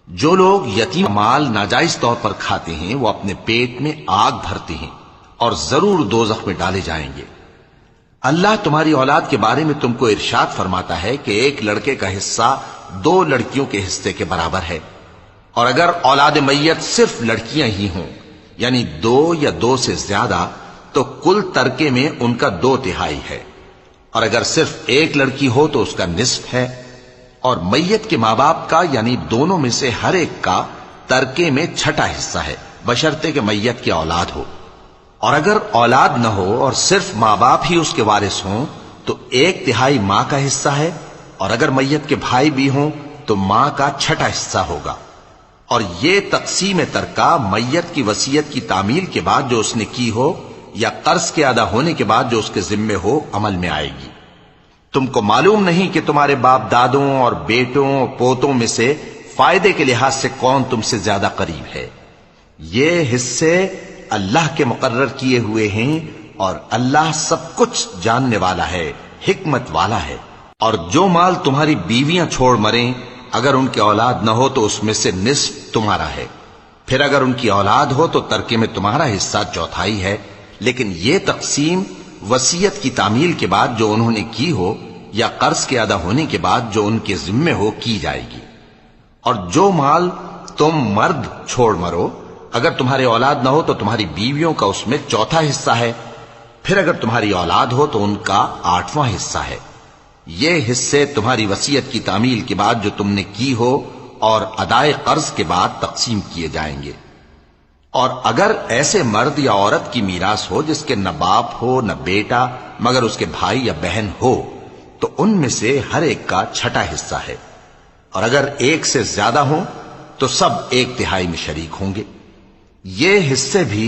جو لوگ یتیم مال ناجائز طور پر کھاتے ہیں وہ اپنے پیٹ میں آگ بھرتے ہیں اور ضرور دوزخ میں ڈالے جائیں گے۔ اللہ تمہاری اولاد کے بارے میں تم کو ارشاد فرماتا ہے کہ ایک لڑکے کا حصہ 2 لڑکیوں کے حصے کے برابر ہے، اور اگر اولاد میت صرف لڑکیاں ہی ہوں یعنی 2 یا 2 سے زیادہ تو کل ترکے میں ان کا 2/3 ہے، اور اگر صرف ایک لڑکی ہو تو اس کا نصف ہے، اور میت کے ماں باپ کا یعنی دونوں میں سے ہر ایک کا ترکے میں 6واں حصہ ہے، بشرطے کہ میت کی اولاد ہو۔ اور اگر اولاد نہ ہو اور صرف ماں باپ ہی اس کے وارث ہوں تو 1/3 ماں کا حصہ ہے، اور اگر میت کے بھائی بھی ہوں تو ماں کا 6واں حصہ ہوگا۔ اور یہ تقسیم ترکہ میت کی وصیت کی تعمیل کے بعد جو اس نے کی ہو یا قرض کے ادا ہونے کے بعد جو اس کے ذمے ہو عمل میں آئے گی۔ تم کو معلوم نہیں کہ تمہارے باپ دادوں اور بیٹوں اور پوتوں میں سے فائدے کے لحاظ سے کون تم سے زیادہ قریب ہے۔ یہ حصے اللہ کے مقرر کیے ہوئے ہیں، اور اللہ سب کچھ جاننے والا ہے، حکمت والا ہے۔ اور جو مال تمہاری بیویاں چھوڑ مریں اگر ان کی اولاد نہ ہو تو اس میں سے نصف تمہارا ہے، پھر اگر ان کی اولاد ہو تو ترکے میں تمہارا حصہ 1/4 ہے، لیکن یہ تقسیم وصیت کی تعمیل کے بعد جو انہوں نے کی ہو یا قرض کے ادا ہونے کے بعد جو ان کے ذمے ہو کی جائے گی۔ اور جو مال تم مرد چھوڑ مرو اگر تمہارے اولاد نہ ہو تو تمہاری بیویوں کا اس میں 1/4 حصہ ہے، پھر اگر تمہاری اولاد ہو تو ان کا 8واں حصہ ہے۔ یہ حصے تمہاری وصیت کی تعمیل کے بعد جو تم نے کی ہو اور ادائے قرض کے بعد تقسیم کیے جائیں گے۔ اور اگر ایسے مرد یا عورت کی میراث ہو جس کے نہ باپ ہو نہ بیٹا مگر اس کے بھائی یا بہن ہو تو ان میں سے ہر ایک کا 6واں حصہ ہے، اور اگر ایک سے زیادہ ہوں تو سب 1/3 میں شریک ہوں گے۔ یہ حصے بھی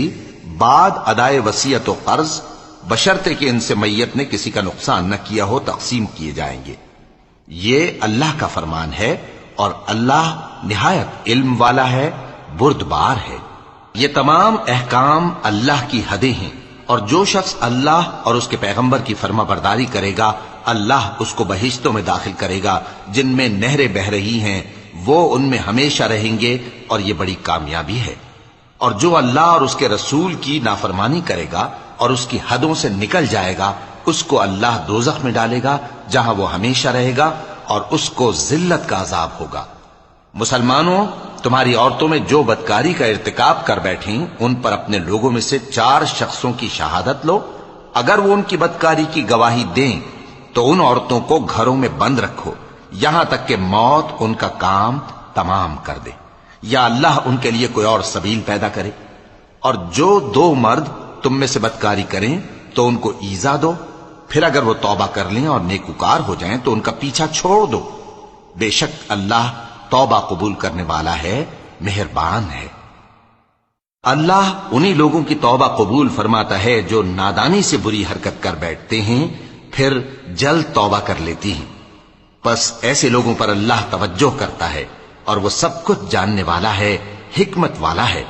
بعد ادائے وصیت و قرض بشرطے کہ ان سے میت نے کسی کا نقصان نہ کیا ہو تقسیم کیے جائیں گے۔ یہ اللہ کا فرمان ہے، اور اللہ نہایت علم والا ہے، بردبار ہے۔ یہ تمام احکام اللہ کی حدیں ہیں، اور جو شخص اللہ اور اس کے پیغمبر کی فرما برداری کرے گا اللہ اس کو بہشتوں میں داخل کرے گا جن میں نہریں بہ رہی ہیں، وہ ان میں ہمیشہ رہیں گے، اور یہ بڑی کامیابی ہے۔ اور جو اللہ اور اس کے رسول کی نافرمانی کرے گا اور اس کی حدوں سے نکل جائے گا اس کو اللہ دوزخ میں ڈالے گا جہاں وہ ہمیشہ رہے گا، اور اس کو ذلت کا عذاب ہوگا۔ مسلمانوں، تمہاری عورتوں میں جو بدکاری کا ارتکاب کر بیٹھیں ان پر اپنے لوگوں میں سے 4 شخصوں کی شہادت لو۔ اگر وہ ان کی بدکاری کی گواہی دیں تو ان عورتوں کو گھروں میں بند رکھو یہاں تک کہ موت ان کا کام تمام کر دے، یا اللہ ان کے لیے کوئی اور سبیل پیدا کرے۔ اور جو 2 مرد تم میں سے بدکاری کریں تو ان کو ایذا دو، پھر اگر وہ توبہ کر لیں اور نیکوکار ہو جائیں تو ان کا پیچھا چھوڑ دو۔ بے شک اللہ توبہ قبول کرنے والا ہے، مہربان ہے۔ اللہ انہی لوگوں کی توبہ قبول فرماتا ہے جو نادانی سے بری حرکت کر بیٹھتے ہیں پھر جلد توبہ کر لیتی ہیں، بس ایسے لوگوں پر اللہ توجہ کرتا ہے، اور وہ سب کچھ جاننے والا ہے، حکمت والا ہے۔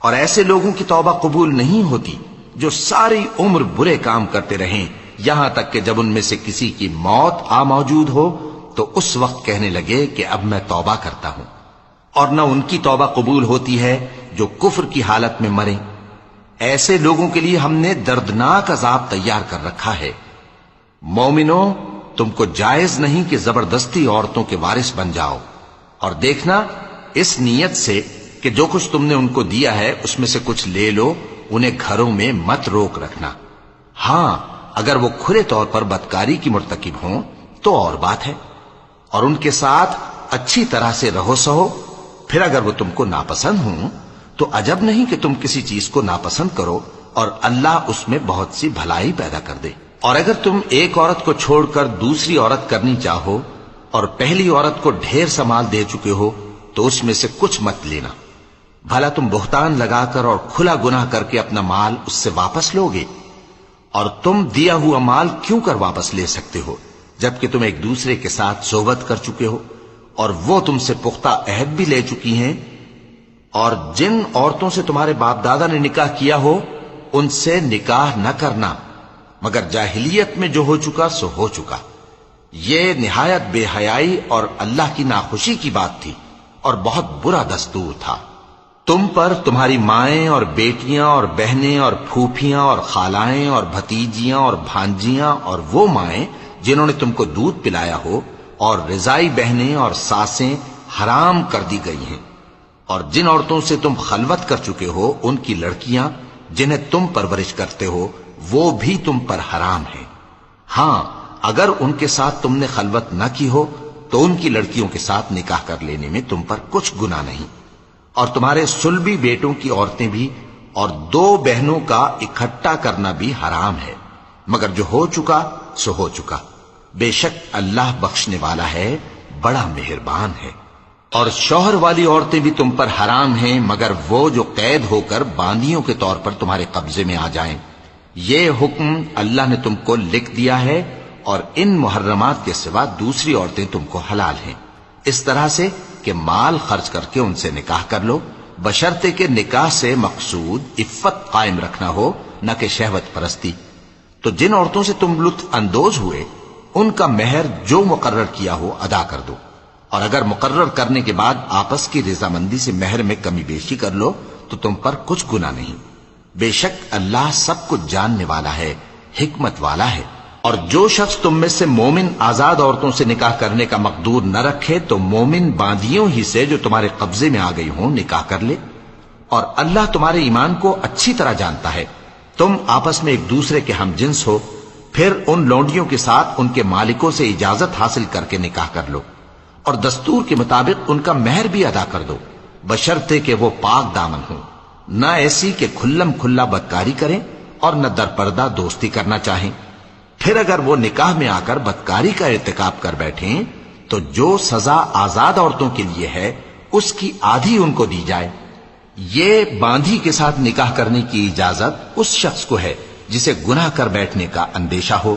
اور ایسے لوگوں کی توبہ قبول نہیں ہوتی جو ساری عمر برے کام کرتے رہیں یہاں تک کہ جب ان میں سے کسی کی موت آ موجود ہو تو اس وقت کہنے لگے کہ اب میں توبہ کرتا ہوں۔ اور نہ ان کی توبہ قبول ہوتی ہے جو کفر کی حالت میں مریں۔ ایسے لوگوں کے لیے ہم نے دردناک عذاب تیار کر رکھا ہے۔ مومنوں، تم کو جائز نہیں کہ زبردستی عورتوں کے وارث بن جاؤ، اور دیکھنا اس نیت سے کہ جو کچھ تم نے ان کو دیا ہے اس میں سے کچھ لے لو، انہیں گھروں میں مت روک رکھنا۔ ہاں، اگر وہ کھلے طور پر بدکاری کی مرتکب ہوں تو اور بات ہے، اور ان کے ساتھ اچھی طرح سے رہو سہو۔ پھر اگر وہ تم کو ناپسند ہوں تو عجب نہیں کہ تم کسی چیز کو ناپسند کرو، اور اللہ اس میں بہت سی بھلائی پیدا کر دے۔ اور اگر تم ایک عورت کو چھوڑ کر دوسری عورت کرنی چاہو اور پہلی عورت کو ڈھیر سا مال دے چکے ہو تو اس میں سے کچھ مت لینا، بھلا تم بہتان لگا کر اور کھلا گناہ کر کے اپنا مال اس سے واپس لو گے؟ اور تم دیا ہوا مال کیوں کر واپس لے سکتے ہو جبکہ تم ایک دوسرے کے ساتھ صحبت کر چکے ہو اور وہ تم سے پختہ عہد بھی لے چکی ہیں؟ اور جن عورتوں سے تمہارے باپ دادا نے نکاح کیا ہو ان سے نکاح نہ کرنا مگر جاہلیت میں جو ہو چکا سو ہو چکا۔ یہ نہایت بے حیائی اور اللہ کی ناخوشی کی بات تھی۔ اور بہت برا دستور تھا۔ تم پر تمہاری مائیں اور بیٹیاں اور بہنیں اور پھوپھیاں اور خالائیں اور بھتیجیاں اور بھانجیاں اور وہ مائیں جنہوں نے تم کو دودھ پلایا ہو اور رضائی بہنیں اور ساسیں حرام کر دی گئی ہیں، اور جن عورتوں سے تم خلوت کر چکے ہو ان کی لڑکیاں جنہیں تم پرورش کرتے ہو وہ بھی تم پر حرام ہیں۔ ہاں اگر ان کے ساتھ تم نے خلوت نہ کی ہو تو ان کی لڑکیوں کے ساتھ نکاح کر لینے میں تم پر کچھ گناہ نہیں، اور تمہارے صلبی بیٹوں کی عورتیں بھی اور دو بہنوں کا اکٹھا کرنا بھی حرام ہے، مگر جو ہو چکا سو ہو چکا، بے شک اللہ بخشنے والا ہے، بڑا مہربان ہے۔ اور شوہر والی عورتیں بھی تم پر حرام ہیں مگر وہ جو قید ہو کر باندیوں کے طور پر تمہارے قبضے میں آ جائیں۔ یہ حکم اللہ نے تم کو لکھ دیا ہے، اور ان محرمات کے سوا دوسری عورتیں تم کو حلال ہیں، اس طرح سے کہ مال خرچ کر کے ان سے نکاح کر لو، بشرطے کہ نکاح سے مقصود عفت قائم رکھنا ہو نہ کہ شہوت پرستی۔ تو جن عورتوں سے تم لطف اندوز ہوئے ان کا مہر جو مقرر کیا ہو ادا کر دو، اور اگر مقرر کرنے کے بعد آپس کی رضامندی سے مہر میں کمی بیشی کر لو تو تم پر کچھ گناہ نہیں، بے شک اللہ سب کچھ جاننے والا ہے، حکمت والا ہے۔ اور جو شخص تم میں سے مومن آزاد عورتوں سے نکاح کرنے کا مقدور نہ رکھے تو مومن باندیوں ہی سے جو تمہارے قبضے میں آ گئی ہوں نکاح کر لے، اور اللہ تمہارے ایمان کو اچھی طرح جانتا ہے۔ تم آپس میں ایک دوسرے کے ہم جنس ہو، پھر ان لونڈیوں کے ساتھ ان کے مالکوں سے اجازت حاصل کر کے نکاح کر لو، اور دستور کے مطابق ان کا مہر بھی ادا کر دو، بشرطے کہ وہ پاک دامن ہوں، نہ ایسی کہ کھلم کھلا بدکاری کریں اور نہ درپردہ دوستی کرنا چاہیں۔ پھر اگر وہ نکاح میں آ کر بدکاری کا ارتکاب کر بیٹھیں تو جو سزا آزاد عورتوں کے لیے ہے اس کی آدھی ان کو دی جائے۔ یہ باندھی کے ساتھ نکاح کرنے کی اجازت اس شخص کو ہے جسے گناہ کر بیٹھنے کا اندیشہ ہو،